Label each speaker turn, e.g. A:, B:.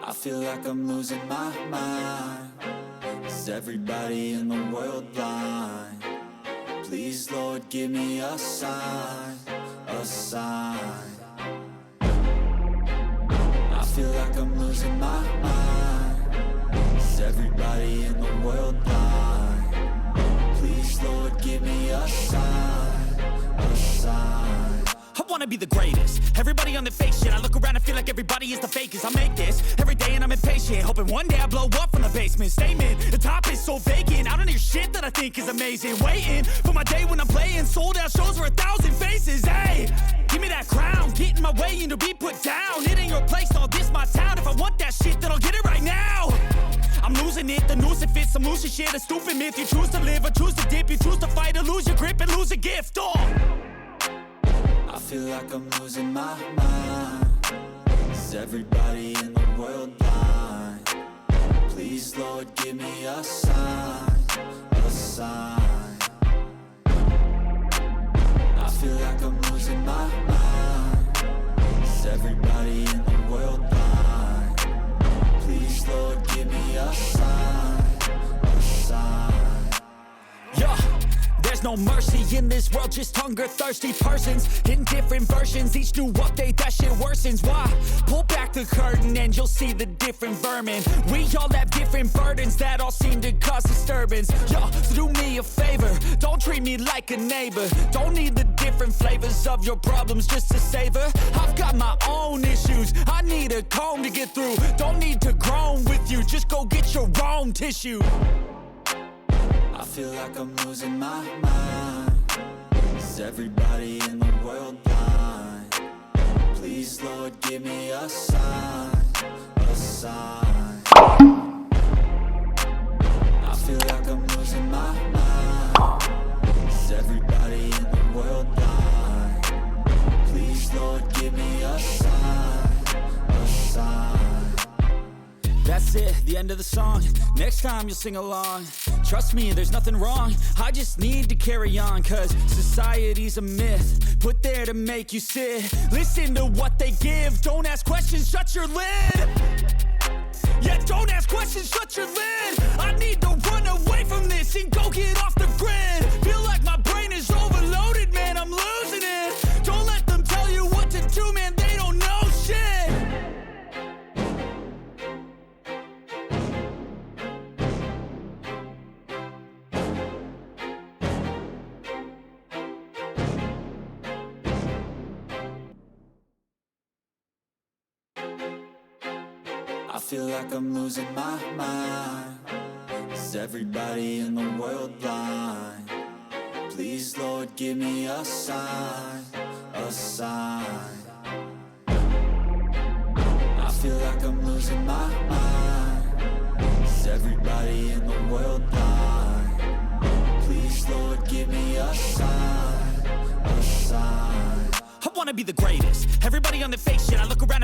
A: I feel like I'm losing my mind. Is everybody in the world blind? Please, Lord, give me a sign, a sign. I feel like I'm losing my mind. Is everybody in the world blind? Please, Lord, give me a sign, a sign.
B: I wanna be the greatest. Everybody on the fake shit. I look around and feel like everybody is the fakest. I make this every day and I'm impatient, hoping one day I blow up from the basement. Statement, the top is so vacant. I don't hear shit that I think is amazing. Waiting for my day when I'm playing sold out shows for 1,000 faces. Hey, give me that crown, get in my way and to be put down. It ain't your place, all this my town. If I want that shit, then I'll get it right now. I'm losing it, the noose it fits. I'm losing shit, a stupid myth. You choose to live or choose to dip. You choose to fight or lose your grip and lose a gift.
A: I feel like I'm losing my mind. Is everybody in the world blind? Please, Lord, give me a sign, a sign. I feel like I'm losing my mind. Is everybody in the world blind? Please, Lord, give me a sign, a sign.
B: Yeah. There's no mercy in this world, just hunger-thirsty persons in different versions. Each new update, that shit worsens. Why? Pull back the curtain and you'll see the different vermin. We all have different burdens that all seem to cause disturbance. Yo, so do me a favor, don't treat me like a neighbor. Don't need the different flavors of your problems just to savor. I've got my own issues, I need a comb to get through. Don't need to groan with you, just go get your own tissue.
A: I feel like I'm losing my mind. Is everybody in the world blind? Please, Lord, give me a sign, a sign. I feel like I'm losing my mind. Is everybody in the world blind? Please, Lord, give me a sign, a sign.
B: That's it, the end of the song. Next time you'll sing along. Trust me, there's nothing wrong. I just need to carry on, cause society's a myth put there to make you sit. Listen to what they give. Don't ask questions, shut your lid. Yeah, don't ask questions, shut your lid. I need to run away from this and go get off the grid. Feel like my brain is overloaded, man, I'm losing it. Don't let them tell you what to do, man, they don't know shit.
A: I feel like I'm losing my mind. Is everybody in the world blind? Please, Lord, give me a sign, a sign. I feel like I'm losing my mind. Is everybody in the world blind? Please, Lord, give me a sign, a sign.
B: I wanna be the greatest. Everybody on the fake shit. I look around and